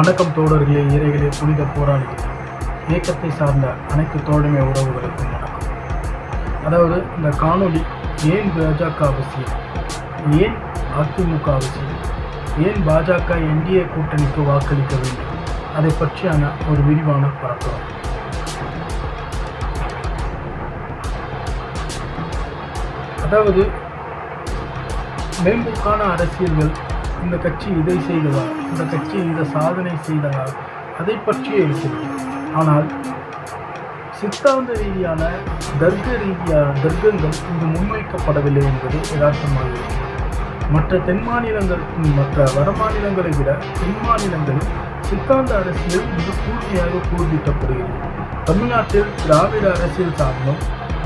வணக்கம் தோழர்களே, இறைகளே, புனித போராளிகளே, இயக்கத்தை சார்ந்த அனைத்து தோழமை உறவுகளுக்கும் வணக்கம். அதாவது இந்த காணொளி ஏன் பாஜக அவசியம், ஏன் அதிமுக அவசியம், ஏன் பாஜக என்டிஏ கூட்டணிக்கு வாக்களிக்க வேண்டும், அதை பற்றியான ஒரு விரிவான பரப்புரை. அதாவது மேம்போக்கான அரசியல்கள், இந்த கட்சி இதை செய்ததா, இந்த கட்சி இந்த சாதனை செய்ததா, அதை பற்றியே இருக்கிறது. ஆனால் சித்தாந்த ரீதியான தர்க்கங்கள் இங்கு முன்வைக்கப்படவில்லை என்பது யதார்த்தமாக இருக்கிறது. மற்ற வட மாநிலங்களை விட தென் மாநிலங்களில் சித்தாந்த அரசியல் மிக கூர்மையாக கூர்விக்கப்படுகிறது. தமிழ்நாட்டில் திராவிட அரசியல் சார்ந்தும்,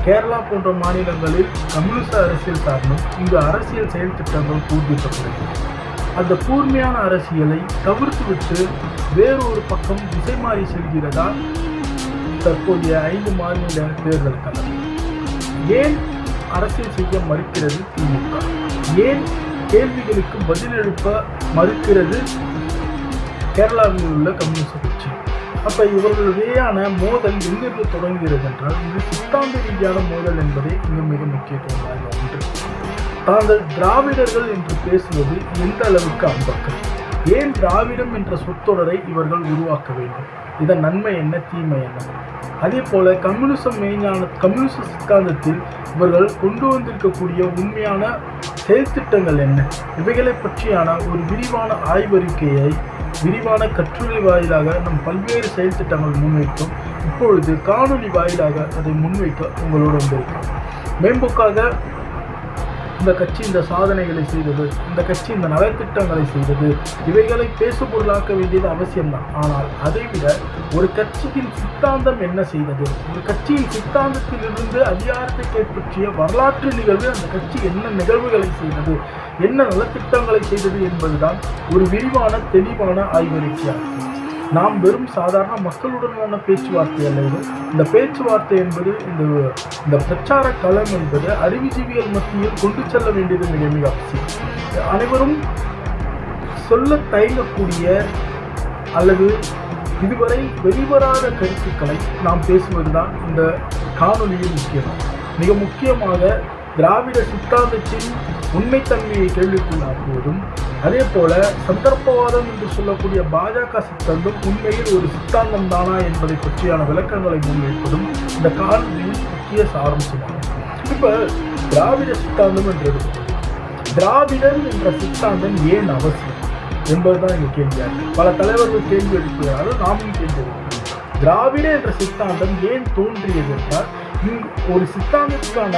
கேரளா போன்ற மாநிலங்களில் கம்யூனிச அரசியல் சார்ந்தும் இங்கு அரசியல் செயல் திட்டங்கள் கூர்விக்கப்படுகிறது. அந்த கூர்மையான அரசியலை தவிர்த்துவிட்டு வேறொரு பக்கம் திசை மாறி செல்கிறதா தற்போதைய 5 மாநில தேர்தல் களம்? ஏன் அரசியல் செய்ய மறுக்கிறது திமுக? ஏன் கேள்விகளுக்கு பதிலெழுப்ப மறுக்கிறது கேரளாவில் உள்ள கம்யூனிஸ்ட் கட்சி? அப்போ இவர்களுடையான மோதல் எங்கிருந்து தொடங்குகிறது என்றால், இது சித்தாந்த ரீதியான மோதல் என்பதே இங்கு மிக முக்கியத்துவமாக ஒன்று. தாங்கள் திராவிடர்கள் என்று பேசுவது எந்த அளவுக்கு அம்பக்கம்? ஏன் திராவிடம் என்ற சொற்றொடரை இவர்கள் உருவாக்க வேண்டும்? இதன் நன்மை என்ன, தீமை என்ன? அதே போல கம்யூனிச சித்தாந்தத்தில் இவர்கள் கொண்டு வந்திருக்கக்கூடிய உண்மையான செயல் திட்டங்கள் என்ன? இவைகளை பற்றியான ஒரு விரிவான ஆய்வறிக்கையை விரிவான கட்டுரை வாயிலாக நம் பல்வேறு செயல் திட்டங்கள் முன்வைக்கும். இப்பொழுது காணொலி வாயிலாக அதை முன்வைக்க உங்களோடு வந்திருக்கிறோம். மேம்போக்காக இந்த கட்சி இந்த சாதனைகளை செய்தது, இந்த கட்சி இந்த நலத்திட்டங்களை செய்தது, இவைகளை பேசுபொருளாக்க வேண்டியது அவசியம்தான். ஆனால் அதைவிட ஒரு கட்சியின் சித்தாந்தம் என்ன செய்தது, ஒரு கட்சியின் சித்தாந்தத்திலிருந்து அதிகாரத்தை கைப்பற்றிய வரலாற்று நிகழ்வு, அந்த கட்சி என்ன நிகழ்வுகளை செய்தது, என்ன நலத்திட்டங்களை செய்தது என்பதுதான் ஒரு விரிவான தெளிவான ஆய்வறிக்கையாகும். நாம் வெறும் சாதாரண மக்களுடனான பேச்சுவார்த்தை அல்ல இது. இந்த பேச்சுவார்த்தை என்பது, இந்த பிரச்சார களம் என்பது அறிவுஜீவிகள் மத்தியில் கொண்டு செல்ல வேண்டியது மிக மிக அவசியம். அனைவரும் சொல்ல தயங்கக்கூடிய அல்லது இதுவரை வெளிவராத கருத்துக்களை நாம் பேசுவதுதான் இந்த காணொலியில் முக்கியம். மிக முக்கியமாக திராவிட சித்தாந்தத்தின் உண்மைத்தன்மையை கேள்விக்குள்ளாக்குவதும், அதே போல சந்தர்ப்பவாதம் என்று சொல்லக்கூடிய பாஜக சித்தாந்தம் உண்மையில் ஒரு சித்தாந்தம் தானா என்பதை பற்றியான விளக்கங்களை முன்வைப்பதும் இந்த காணொலியின் முக்கிய சாராம்சமாகும். இப்போ திராவிட சித்தாந்தம் என்று எடுப்பது, திராவிடன் என்ற சித்தாந்தம் ஏன் அவசியம் என்பதுதான் இங்கே கேள்வியாகும். பல தலைவர்கள் கேள்வி எழுப்புகிறார்கள், நாமும் கேள்வி எழுப்புகிறோம். திராவிட என்ற சித்தாந்தம் ஏன் தோன்றியது என்றால், ஒரு சித்தாந்தத்துக்கான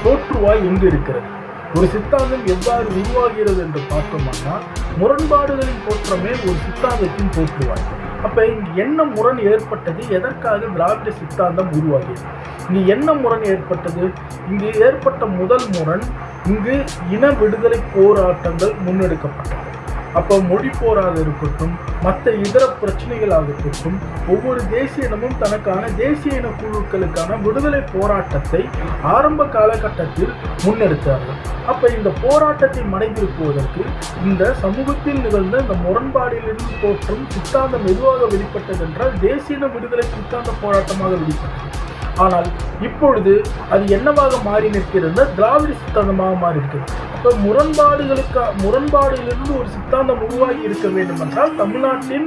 தோற்றுவாய் எங்கு இருக்கிறது, ஒரு சித்தாந்தம் எவ்வாறு உருவாகிறது என்று பார்த்தோம்னா, முரண்பாடுகளின் தோற்றமே ஒரு சித்தாந்தத்தின் தோற்றுவாய். அப்போ இங்கு என்ன முரண் ஏற்பட்டது, எதற்காக திராவிட சித்தாந்தம் உருவாகியது, இங்கு என்ன முரண் ஏற்பட்டது? இங்கு ஏற்பட்ட முதல் முரண், இங்கு இன விடுதலை போராட்டங்கள் முன்னெடுக்கப்பட்டது. அப்போ மொழி போராக இருக்கட்டும், மற்ற இதர பிரச்சனைகளாக இருக்கட்டும், ஒவ்வொரு தேசிய இனமும் தனக்கான தேசிய இன குழுக்களுக்கான விடுதலை போராட்டத்தை ஆரம்ப காலகட்டத்தில் முன்னெடுத்தார்கள். அப்போ இந்த போராட்டத்தை மடைந்திருப்பதற்கு இந்த சமூகத்தில் நிகழ்ந்த இந்த முரண்பாடிலிருந்து தோற்றும் சித்தாந்தம் எதுவாக வெளிப்பட்டது என்றால், தேசிய இன விடுதலை சித்தாந்த போராட்டமாக வெளிப்பட்டது. ஆனால் இப்பொழுது அது என்னவாக மாறி நிற்கிறது, திராவிட சித்தாந்தமாக மாறி இருக்கிறது. அப்போ முரண்பாடிலிருந்து ஒரு சித்தாந்தம் உருவாகி இருக்க வேண்டும் என்றால், தமிழ்நாட்டின்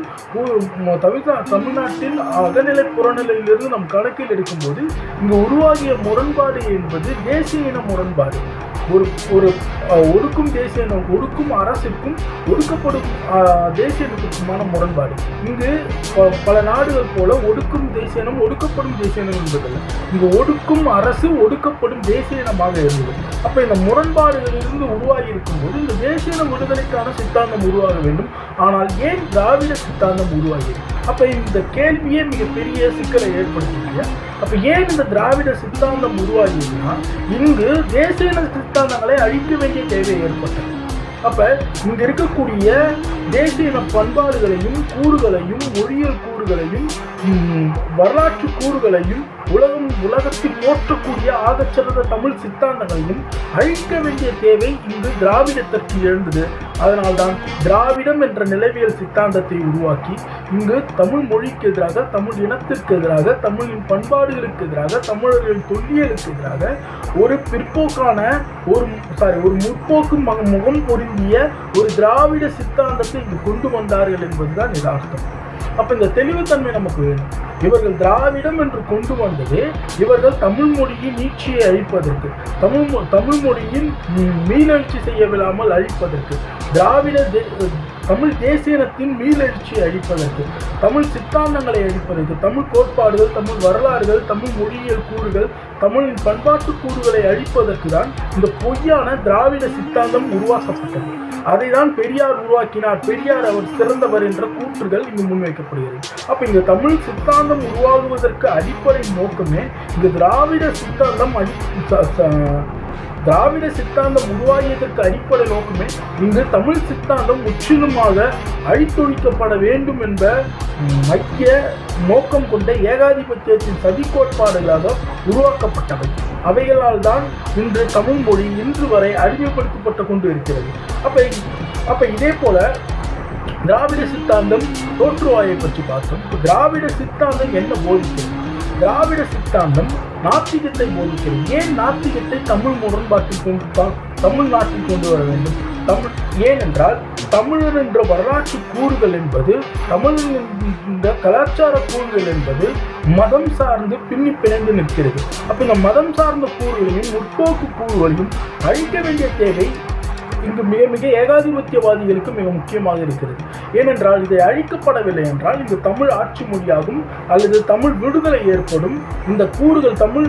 அகநிலை புறநிலையிலிருந்து நம் கணக்கில் எடுக்கும்போது இங்கு உருவாகிய முரண்பாடு என்பது தேசிய இன முரண்பாடு. ஒரு ஒடுக்கும் தேசிய இனம், ஒடுக்கும் அரசிற்கும் ஒடுக்கப்படும் தேசிய இனத்திற்குமான முரண்பாடு. இங்கு பல நாடுகள் போல ஒடுக்கும் தேசிய இனம், ஒடுக்கப்படும் தேசிய இனம் என்பதில்லை. இங்கு ஒடுக்கும் அரசு, ஒடுக்கப்படும் தேசிய இனமாக இருந்தது. அப்போ இந்த முரண்பாடுகளிலிருந்து உருவாகி இருக்கும்போது இந்த தேசிய இன விடுதலைக்கான சித்தாந்தம் உருவாக வேண்டும். ஆனால் ஏன் திராவிட சித்தாந்தம் உருவாகியது? அப்போ இந்த கேள்வியே மிகப்பெரிய சிக்கலை ஏற்படுத்துகிறது. அப்போ ஏன் இந்த திராவிட சித்தாந்தம் உருவாகியதுன்னா, இங்கு தேசிய இன சித்தாந்தங்களை அழிக்க வேண்டிய தேவை ஏற்பட்டது. அப்போ இங்கே இருக்கக்கூடிய தேசிய இன பண்பாடுகளையும் கூறுகளையும், மொழியியல் கூறுகளையும், வரலாற்று கூறுகளையும் உலகத்தில் போற்றக்கூடிய ஆகச்சிறந்த தமிழ் சித்தாந்தங்களையும் அழிக்க வேண்டிய தேவை இங்கு திராவிடத்திற்கு எழுந்தது. அதனால்தான் திராவிடம் என்ற நிலவியல் சித்தாந்தத்தை உருவாக்கி இங்கு தமிழ் மொழிக்கு எதிராக, தமிழ் இனத்திற்கு எதிராக, தமிழின் பண்பாடுகளுக்கு எதிராக, தமிழர்களின் தொல்லியலுக்கு எதிராக ஒரு பிற்போக்கான ஒரு முற்போக்கு முகம் பொருந்திய ஒரு திராவிட சித்தாந்தத்தை இங்கு கொண்டு வந்தார்கள் என்பதுதான் யதார்த்தம். அப்ப இந்த தெளிவுத்தன்மை நமக்கு வேணும். இவர்கள் திராவிடம் என்று கொண்டு வந்தது இவர்கள் தமிழ் மொழியின் நீட்சியை அழிப்பதற்கு, தமிழ் மொழியின் மீளெழுச்சி செய்யவில்லாமல் அழிப்பதற்கு, தமிழ் தேசியனத்தின் மீளெழுச்சியை அழிப்பதற்கு, தமிழ் சித்தாந்தங்களை அழிப்பதற்கு, தமிழ் கோட்பாடுகள், தமிழ் வரலாறுகள், தமிழ் மொழியியல் கூறுகள், தமிழின் பண்பாட்டு கூறுகளை அழிப்பதற்கு தான் இந்த பொய்யான திராவிட சித்தாந்தம் உருவாக்கப்பட்டது. அதை தான் பெரியார் உருவாக்கினார், பெரியார் அவர் சிறந்தவர் என்ற கூற்றுகள் இங்கு முன்வைக்கப்படுகிறது. அப்ப இங்கு தமிழ் சித்தாந்தம் உருவாகுவதற்கு அடிப்படை நோக்கமே இந்த திராவிட சித்தாந்தம் உருவாகியதற்கு அடிப்படை நோக்கமே இங்கு தமிழ் சித்தாந்தம் முற்றிலுமாக அழித்தொழிக்கப்பட வேண்டும் என்ற மைய நோக்கம் கொண்ட ஏகாதிபத்தியத்தின் சதி கோட்பாடுகளாக உருவாக்கப்பட்டவை. அவைகளால் தான் இன்று தமிழ் மொழி இன்று வரை அடிமைப்படுத்தப்பட்டு கொண்டு இருக்கிறது. அப்ப இதே போல திராவிட சித்தாந்தம் தோற்றுவாயை பற்றி பார்த்தோம். திராவிட சித்தாந்தம் என்ன போதிக்கிறது? திராவிட சித்தாந்தம் நாத்திகத்தை போதிக்கிறது. ஏன் நாத்திகத்தை தமிழ்நாட்டில் கொண்டு வர வேண்டும்? ஏனென்றால் தமிழர் என்ற வரலாற்று கூறுகள் என்பது, தமிழின் இந்த கலாச்சார கூறுகள் என்பது மதம் சார்ந்து பிணைந்து நிற்கிறது. அப்ப இந்த மதம் சார்ந்த கூறுகளையும் முற்போக்கு கூறுகளையும் அழிக்க வேண்டிய தேவை இங்கு மிக மிக ஏகாதிபத்தியவாதிகளுக்கு மிக முக்கியமாக இருக்கிறது. ஏனென்றால் இதை அழிக்கப்படவில்லை என்றால் இந்த தமிழ் ஆட்சி மொழியாகும் அல்லது தமிழ் விடுதலை ஏற்படும். இந்த கூறுகள் தமிழ்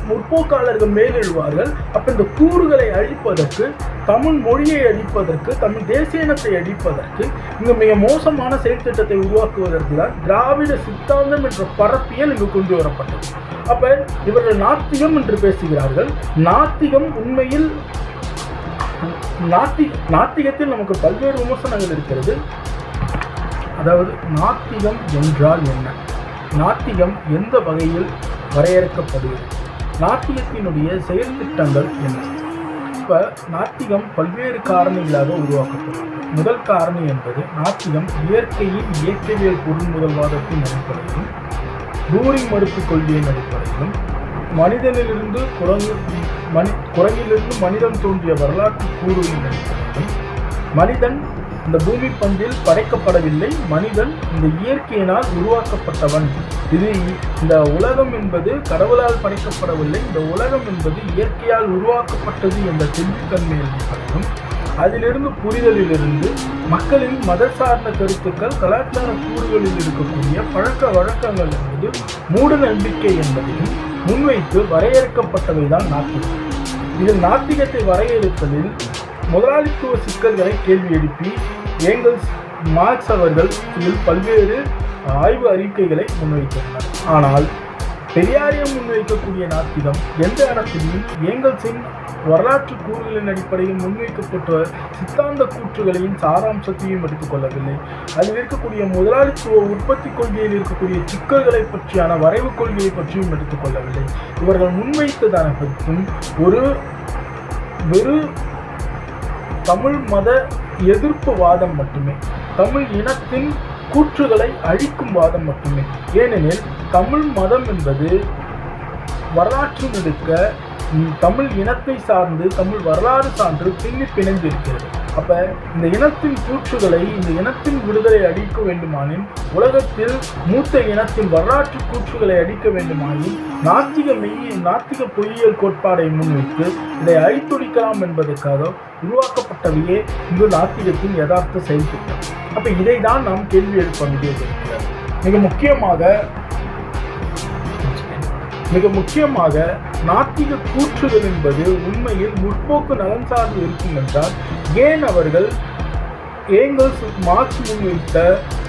முற்போக்காளர்கள் மேலெழுவார்கள். அப்ப இந்த கூறுகளை அழிப்பதற்கு, தமிழ் மொழியை அழிப்பதற்கு, தமிழ் தேசிய இனத்தை அழிப்பதற்கு இங்கு மிக மோசமான செயல்திட்டத்தை உருவாக்குவதற்கு தான் திராவிட சித்தாந்தம் என்ற பரப்பியல் இங்கு கொண்டு வரப்பட்டது. அப்ப இவர்கள் நாத்திகம் என்று பேசுகிறார்கள். நாத்திகம் உண்மையில் நாத்திகத்தில் நமக்கு பல்வேறு விமர்சனங்கள் இருக்கிறது. அதாவது நாத்திகம் என்றால் என்ன? நாத்திகம் எந்த வகையில் வரையறுக்கப்படுகிறது? நாத்திகத்தினுடைய செயல் திட்டங்கள் என்ன? இப்ப நாத்திகம் பல்வேறு காரணிகளாக உருவாக்கப்பட்டது. முதல் காரணி என்பது நாத்திகம் இயற்கையின் இயற்கையியல் பொருள்முதல்வாதத்தின் அடிப்படையிலும், டூரி மறுப்பு கொள்கையின் அடிப்படையிலும், மனிதனிலிருந்து குரங்கிலிருந்து மனிதன் தோன்றிய வரலாற்று கூறுகளின் அடிப்படையிலும், மனிதன் இந்த பூமி பந்தில் படைக்கப்படவில்லை, மனிதன் இந்த இயற்கையினால் உருவாக்கப்பட்டவன், இந்த உலகம் என்பது கடவுளால் படைக்கப்படவில்லை, இந்த உலகம் என்பது இயற்கையால் உருவாக்கப்பட்டது என்ற தெளிவுத்தன்மையின் அடிப்படையிலும், அதிலிருந்து புரிதலிலிருந்து மக்களின் மத சார்ந்த கருத்துக்கள், கலாச்சார கூறுகளில் இருக்கக்கூடிய பழக்க வழக்கங்கள் என்பது மூட நம்பிக்கை என்பதையும் முன்வைத்து வரையறுக்கப்பட்டவைதான் நாத்திகம். இதில் நாத்திகத்தை வரையறுப்பதில் முதலாளித்துவ சிக்கல்களை கேள்வி எழுப்பி ஏங்கல்ஸ், மார்க்ஸ் அவர்கள் இதில் பல்வேறு ஆய்வு அறிக்கைகளை முன்வைத்துள்ளனர். ஆனால் பெரியாரியம் முன்வைக்கக்கூடிய நாத்திகம் எந்த இடத்திலும் ஏங்கல்ஸின் வரலாற்று கூறுகளின் அடிப்படையில் முன்வைக்கப்பட்ட சித்தாந்த கூற்றுகளையும் சாராம்சத்தையும் எடுத்துக்கொள்ளவில்லை. அதில் இருக்கக்கூடிய முதலாளித்துவ உற்பத்தி கொள்கையில் இருக்கக்கூடிய சிக்கல்களை பற்றியான வரைவு கொள்கையை பற்றியும் எடுத்துக்கொள்ளவில்லை. இவர்கள் முன்வைத்ததான பற்றும் வெறு தமிழ் மத எதிர்ப்பு வாதம் மட்டுமே, தமிழ் இனத்தின் கூற்றுகளை அழிக்கும் வாதம் மட்டுமே. ஏனெனில் தமிழ் மதம் என்பது வரலாற்று நெடுக்க தமிழ் இனத்தை சார்ந்து, தமிழ் வரலாறு சான்று பிணைந்திருக்கிறது. அப்ப இந்த இனத்தின் கூற்றுகளை, இந்த இனத்தின் விடுதலை அடிக்க வேண்டுமானின், உலகத்தில் மூத்த இனத்தின் வரலாற்று கூற்றுகளை அடிக்க வேண்டுமானின் நாத்திக பொய்யியல் கோட்பாடை முன்வைத்து இதை அழித்தொழிக்கலாம் என்பதற்காக உருவாக்கப்பட்டவையே இங்கு நாத்திகத்தின் யதார்த்த செயல்திட்டம். அப்ப இதை தான் நாம் கேள்வி எழுப்ப வேண்டியது இருக்கிறது. மிக முக்கியமாக நாத்திக கூற்றுகள் என்பது உண்மையில் முற்போக்கு நலன் சார்ந்து இருக்கும் என்றால் ஏன் அவர்கள் ஏங்கல்ஸ், மார்க்ஸ் முன்வைத்த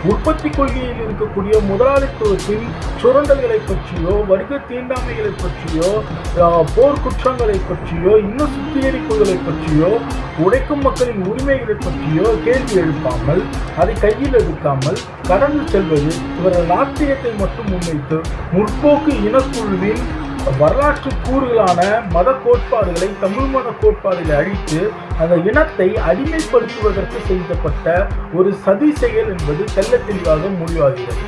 உற்பத்தி கொள்கையில் இருக்கக்கூடிய முதலாளித்துவத்தின் சுரண்டல்களை பற்றியோ, வர்க்க தீண்டாமைகளை பற்றியோ, போர் குற்றங்களை பற்றியோ, இன்ன சுத்திகரிப்புகளை பற்றியோ, உழைக்கும் மக்களின் உரிமைகளை பற்றியோ கேள்வி எழுப்பாமல், அதை கையில் எடுக்காமல் கடந்து செல்வது இவர்கள் நாத்திகத்தை மட்டும் முன்வைத்து முற்போக்கு இனக்குழுவின் வரலாற்று கூறுகளான மத கோட்பாடுகளை தமிழ் மத கோட்பாடுகளை அழித்து அந்த இனத்தை அடிமைப்படுத்துவதற்கு செய்யப்பட்ட ஒரு சதி செயல் என்பது தெள்ள தெளிவாக முடிவாகிறது.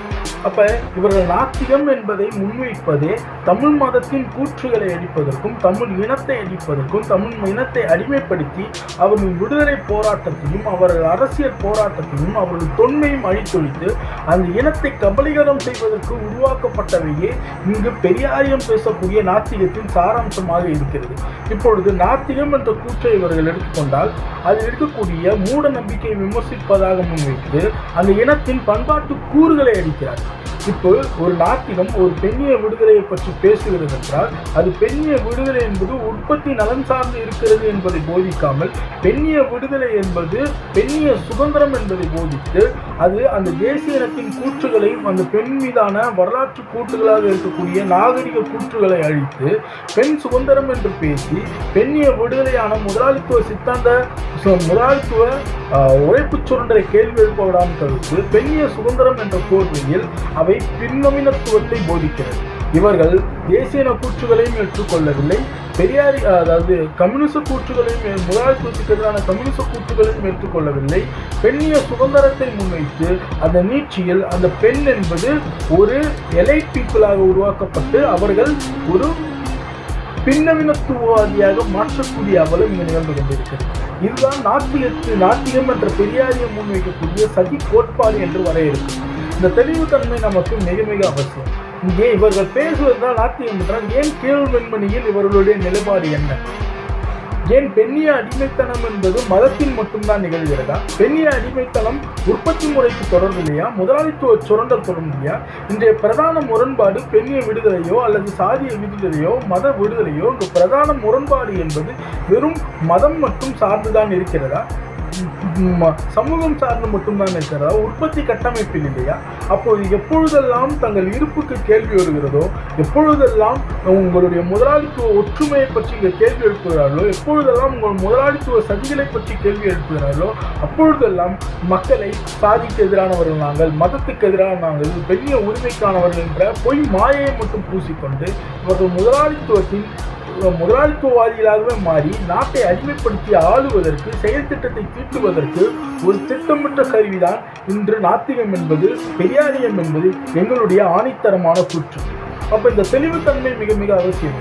அப்ப இவர்கள் நாத்திகம் என்பதை முன்வைப்பதே தமிழ் மதத்தின் கூற்றுகளை அழிப்பதற்கும், தமிழ் இனத்தை அழிப்பதற்கும், தமிழ் இனத்தை அடிமைப்படுத்தி அவர்கள் விடுதலை போராட்டத்தையும் அவர்கள் அரசியல் போராட்டத்தையும் அவர்கள் தொன்மையும் அழித்தொழித்து அந்த இனத்தை கபலீகரம் செய்வதற்கு உருவாக்கப்பட்டவையே இங்கு பெரியாரியம் பேசக்கூடிய நாத்திகத்தின் சாராம்சமாக இருக்கிறது. இப்பொழுது நாத்திகம் என்ற கூற்றை இவர்கள் எடுத்துக்கொண்டால் அதில் இருக்கக்கூடிய மூட நம்பிக்கையை விமர்சிப்பதாக முன்வைத்து அந்த இனத்தின் பண்பாட்டு கூறுகளை அடிக்கிறார். இப்போ ஒரு நாத்திகம் ஒரு பெண்ணிய விடுதலையை பற்றி பேசுகிறது என்றால் அது பெண்ணிய விடுதலை என்பது உற்பத்தி நலன் சார்ந்து இருக்கிறது என்பதை போதிக்காமல், பெண்ணிய விடுதலை என்பது பெண்ணிய சுதந்திரம் என்பதை போதித்து அது அந்த தேசிய இனத்தின் கூற்றுகளை, அந்த பெண் மீதான வரலாற்று கூற்றுகளாக இருக்கக்கூடிய நாகரிக கூற்றுகளை அழித்து பெண் சுதந்திரம் என்று பேசி பெண்ணிய விடுதலையான முதலாளித்துவ சித்தாந்த முதலாளித்துவ உழைப்பு சுரண்டலை கேள்வி எழுப்பவிடாமல் தவிர்த்து பெண்ணிய சுதந்திரம் என்ற கோர்வையில் அவை பின்னவீனத்துவத்தை போதிக்கிறது. இவர்கள் தேசிய கூற்றுகளையும் ஏற்றுக்கொள்ளவில்லை, பெரியாரி அதாவது கம்யூனிச கூற்றுகளையும், முதலாளித்துவத்துக்கு எதிரான கம்யூனிச கூற்றுகளையும் ஏற்றுக்கொள்ளவில்லை. பெண்ணிய சுதந்திரத்தை முன்வைத்து அந்த நீட்சியில் அந்த பெண் என்பது ஒரு எலைட் பீப்புளாக உருவாக்கப்பட்டு அவர்கள் ஒரு பின்னவீனத்துவவாதியாக மாற்றக்கூடிய அவலம் இங்கு நிகழ்ந்து கொண்டிருக்கிறது. இதுதான் நாத்திகம் என்ற பெரியாரியம் முன்வைக்கக்கூடிய சதி கோட்பாடு என்று வரையறுக்கும். இந்த தெளிவுத்தன்மை நமக்கு மிக மிக அவசியம். இங்கே இவர்கள் பேசுவதால் நாத்திகம் என்றால் ஏன் கீழ் வெண்மணியில் இவர்களுடைய நிலைப்பாடு என்ன? ஏன் பெண்ணிய அடிமைத்தனம் என்பது மதத்தில் மட்டும்தான் நிகழ்கிறதா? பெண்ணிய அடிமைத்தனம் உற்பத்தி முறைக்கு தொடர்பில்லையா? முதலாளித்துவ சுரண்டல் தொடர்பில்லையா? இன்றைய பிரதான முரண்பாடு பெண்ணிய விடுதலையோ அல்லது சாதிய விடுதலையோ மத விடுதலையோ இங்கு பிரதான முரண்பாடு என்பது வெறும் மதம் மட்டும் சார்ந்துதான் இருக்கிறதா? சமூகம் சார்ந்து மட்டும்தான் இருக்கிறதா? உற்பத்தி கட்டமைப்பில் இல்லையா? அப்போது எப்பொழுதெல்லாம் தங்கள் இருப்புக்கு கேள்வி வருகிறதோ, எப்பொழுதெல்லாம் உங்களுடைய முதலாளித்துவ ஒற்றுமையை பற்றி கேள்வி எழுப்புகிறார்களோ, எப்பொழுதெல்லாம் உங்கள் முதலாளித்துவ சதிகளை பற்றி கேள்வி எழுப்புகிறார்களோ, அப்பொழுதெல்லாம் மக்களை சாதிக்கு எதிரானவர்கள் நாங்கள், மதத்துக்கு எதிரான நாங்கள், பெரிய உரிமைக்கானவர்கள் என்ற பொய் மாயையை மட்டும் பூசிக்கொண்டு இவர்கள் முதலாளித்துவவாதிகளாகவே மாறி நாட்டை அடிமைப்படுத்தி ஆளுவதற்கு, செயல் திட்டத்தை தீட்டுவதற்கு ஒரு திட்டமிட்ட கருவிதான் இன்று நாத்திகம் என்பது, பெரியாரியம் என்பது எங்களுடைய ஆணித்தரமான கூற்று. அப்ப இந்த தெளிவுத்தன்மை மிக மிக அவசியம்.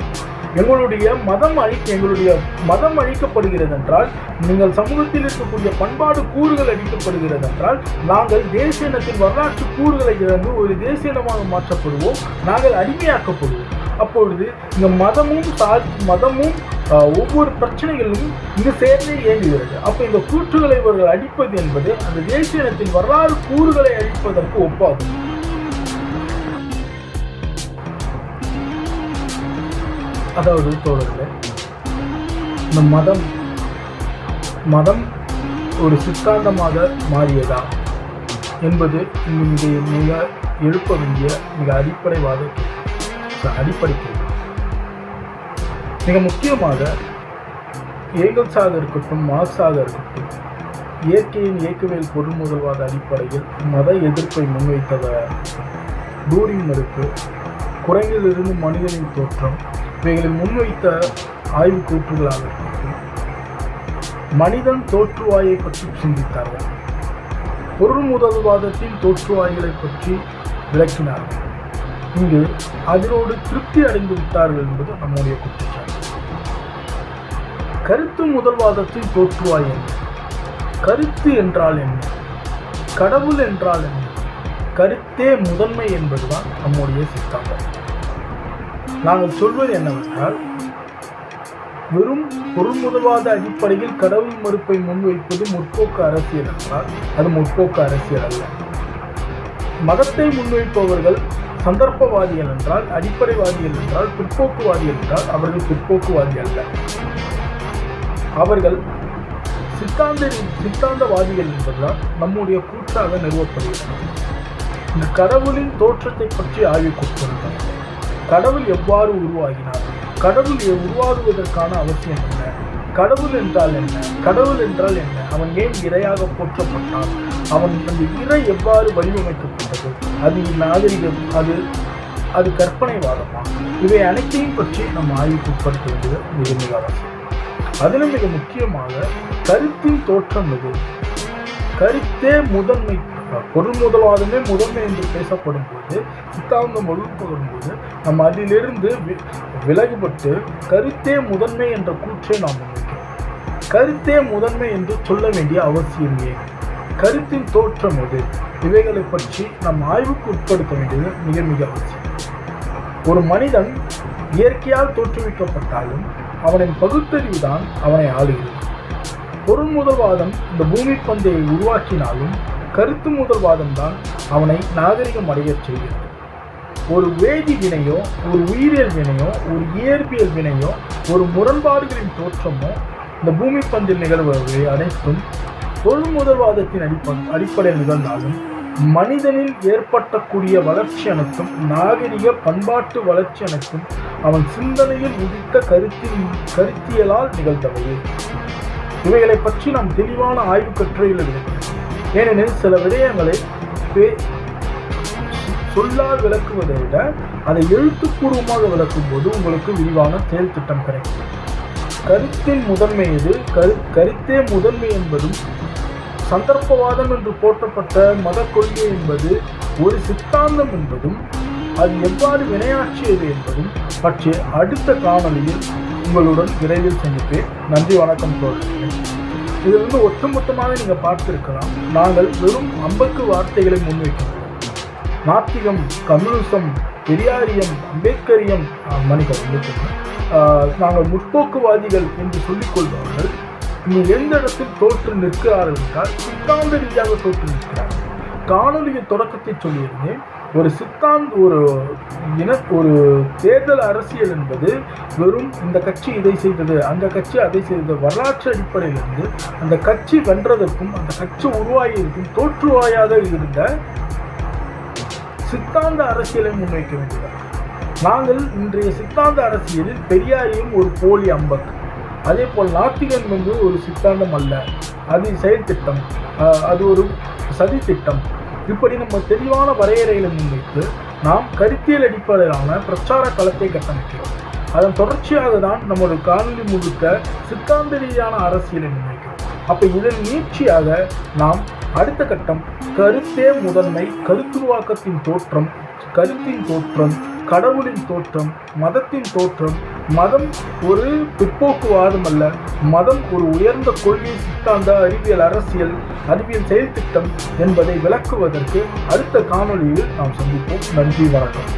எங்களுடைய மதம் அழிக்கப்படுகிறது என்றால், நீங்கள் சமூகத்தில் இருக்கக்கூடிய பண்பாடு கூறுகள் அழிக்கப்படுகிறது என்றால், நாங்கள் தேசிய இனத்தின் வரலாற்று கூறுகளை இழந்து ஒரு தேசிய இனமாக மாற்றப்படுவோம், நாங்கள் அடிமையாக்கப்படுவோம். அப்பொழுது இந்த மதமும் ஒவ்வொரு பிரச்சனைகளும் இங்கு சேர்ந்தே இயங்குகிறது. அப்ப இந்த கூற்றுகளை இவர்கள் அழிப்பது என்பது அந்த தேசிய இனத்தின் வரலாறு கூறுகளை அழிப்பதற்கு ஒப்பாகும். அதாவது தோழர்களே, இந்த மதம் ஒரு சித்தாந்தமாக மாறியதா என்பது இங்கு மிக எழுப்ப வேண்டிய மிக அடிப்படை மிக முக்கியமாக ஏங்கல்ஸாக இருக்கட்டும், மார்க்ஸாக இருக்கட்டும், இயற்கையின் இயக்கவியல் பொருள் முதல்வாத அடிப்படையில் மத எதிர்ப்பை முன்வைத்தவர் டூரிங் மறுப்பு, குரங்கிலிருந்து மனிதனின் தோற்றம், இவைகளை முன்வைத்த ஆய்வு கூற்றுகளாக இருக்கட்டும், மனிதன் தோற்றுவாயை பற்றி சிந்தித்தார்கள், பொருள் முதல்வாதத்தின் தோற்றுவாய்களை பற்றி விளக்கினார்கள். இங்கு அதனோடு திருப்தி அடைந்து விட்டார்கள் என்பது நம்முடைய குற்றச்சாட்டு. கருத்து முதல்வாதத்தின் தோற்றுவாய் என்ன? கருத்து என்றால் என்ன? கடவுள் என்றால் என்ன? கருத்தே முதன்மை என்பதுதான் நம்முடைய சித்தாந்தம். நாங்கள் சொல்வது என்னவென்றால், வெறும் பொருள் முதல்வாத அடிப்படையில் கடவுள் மறுப்பை முன்வைப்பது முற்போக்கு அரசியல் என்றால் அது முற்போக்கு அரசியல் அல்ல. மதத்தை முன்வைப்பவர்கள் சந்தர்ப்பவாதிகள் என்றால், அடிப்படைவாதிகள் என்றால், பிற்போக்குவாதிகள் என்றால் அவர்கள் பிற்போக்குவாதி அல்ல. அவர்கள் சித்தாந்தவாதிகள் என்பதுதான் நம்முடைய கூற்றாக நிறுவப்படுகிறது. இந்த கடவுளின் தோற்றத்தை பற்றி ஆய்வுக்குட்படுத்தோம். கடவுள் எவ்வாறு உருவாகினார், கடவுள் உருவாகுவதற்கான அவசியம் என்ன, கடவுள் என்றால் என்ன, கடவுள் என்றால் என்ன, அவன் ஏன் இறையாக போற்றப்பட்டான், அவன் அந்த இறை எவ்வாறு வடிவமைக்கப்பட்டது, அது நாகரிகம், அது கற்பனைவாதமா, இவை அனைத்தையும் பற்றி நம்ம ஆய்வுக்குட்படுத்த வேண்டியது மிக மிக அவசியம். அதிலும் மிக முக்கியமாக கருத்தின் தோற்றம் எது, கருத்தே முதன்மை, பொருள் முதல்வாதமே முதன்மை என்று பேசப்படும் போது, சித்தாந்தம் வகுக்கப்படும் போது நம்ம அதிலிருந்து விலகுபட்டு கருத்தே முதன்மை என்ற கூற்றை நாம் முன்வைக்கிறோம். கருத்தே முதன்மை என்று சொல்ல வேண்டிய அவசியம் ஏன், கருத்தின் தோற்றம் எது, இவைகளை பற்றி நம் ஆய்வுக்கு உட்படுத்த வேண்டியது மிக மிக அவசியம். ஒரு மனிதன் இயற்கையால் தோற்றுவிக்கப்பட்டாலும் அவனின் பகுத்தறிவு தான் அவனை ஆளுகிறது. பொருள் முதல்வாதம் இந்த பூமி பந்தை உருவாக்கினாலும் கருத்து முதல்வாதம் தான் அவனை நாகரிகம் அடையச் செய்கிறது. ஒரு வேதி வினையோ, ஒரு உயிரியல் வினையோ, ஒரு இயற்பியல் வினையோ, ஒரு முரண்பாடுகளின் தோற்றமோ இந்த பூமி பந்தில் நிகழ்வுகளை அனைத்தும் பொருள் முதல்வாதத்தின் அடிப்படையில் நிகழ்ந்தாலும் மனிதனில் ஏற்பட்டக்கூடிய வளர்ச்சி அனைத்தும், நாகரிக பண்பாட்டு வளர்ச்சி அனைத்தும் அவன் சிந்தனையில் உதித்த கருத்தியலால் நிகழ்ந்தவையே. இவைகளை பற்றி நாம் தெளிவான ஆய்வு கட்டுரையில் இருக்கிறோம். ஏனெனில் சில விடயங்களை சொல்லால் விளக்குவதை விட அதை எழுத்துப்பூர்வமாக விளக்கும் போது உங்களுக்கு விரிவான செயல் திட்டம் கிடைக்கும். கருத்தின் முதன்மை எது, கருத்தே முதன்மை என்பதும், சந்தர்ப்பவாதம் என்று போற்றப்பட்ட மத கொள்கை என்பது ஒரு சித்தாந்தம் என்பதும், அது எவ்வாறு வினையாற்றியது என்பதும் பற்றி அடுத்த காணொலியில் உங்களுடன் விரைவில் சந்திப்பேன். நன்றி, வணக்கம் தோழர்களே. இதிலிருந்து ஒட்டுமொத்தமாக நீங்கள் பார்த்திருக்கலாம், நாங்கள் வெறும் 50 வார்த்தைகளை முன்வைக்கிறோம். நாத்திகம், கம்யூனிசம், பெரியாரியம், அம்பேத்கரியம், நாங்கள் முற்போக்குவாதிகள் என்று சொல்லிக் கொள்பவர்கள் இங்கு எந்த இடத்தில் தோற்று நிற்கிறார்கள் என்றால் சித்தாந்த ரீதியாக தோற்று நிற்கிறார்கள். காணொலியின் தொடக்கத்தை சொல்லியிருந்தேன், ஒரு தேர்தல் அரசியல் என்பது வெறும் இந்த கட்சி இதை செய்தது, அந்த கட்சி அதை செய்தது, வரலாற்று அடிப்படையிலிருந்து அந்த கட்சி வென்றதற்கும் அந்த கட்சி உருவாகியிருக்கும் தோற்றுவாயாக இருந்த சித்தாந்த அரசியலை முன்வைக்க வேண்டியது. நாங்கள் இன்றைய சித்தாந்த அரசியலில் பெரியாரியும் ஒரு போலி அம்பக், அதே போல் நாத்திகம் என்பது ஒரு சித்தாந்தம் அல்ல, அது செயல் திட்டம், அது ஒரு சதி திட்டம். இப்படி நம்ம தெளிவான வரையறைகளை முன்வைத்து நாம் கருத்தியல் அடிப்படையிலான பிரச்சார களத்தை கட்டமைக்கிறோம். அதன் தொடர்ச்சியாக தான் நம்முடைய காணொலி முழுக்க சித்தாந்த ரீதியான அரசியலை முன்வைக்கிறோம். அப்போ இதன் நீட்சியாக நாம் அடுத்த கட்டம் கருத்தே முதன்மை, கருத்துருவாக்கத்தின் தோற்றம், கருத்தின் தோற்றம், கடவுளின் தோற்றம், மதத்தின் தோற்றம், மதம் ஒரு பிற்போக்குவாதம் அல்ல, மதம் ஒரு உயர்ந்த கொள்கை, சித்தாந்த, அறிவியல், அரசியல், அறிவியல் செயல் திட்டம் என்பதை விளக்குவதற்கு அடுத்த காணொலியில் நாம் சந்திப்போம். நன்றி, வணக்கம்.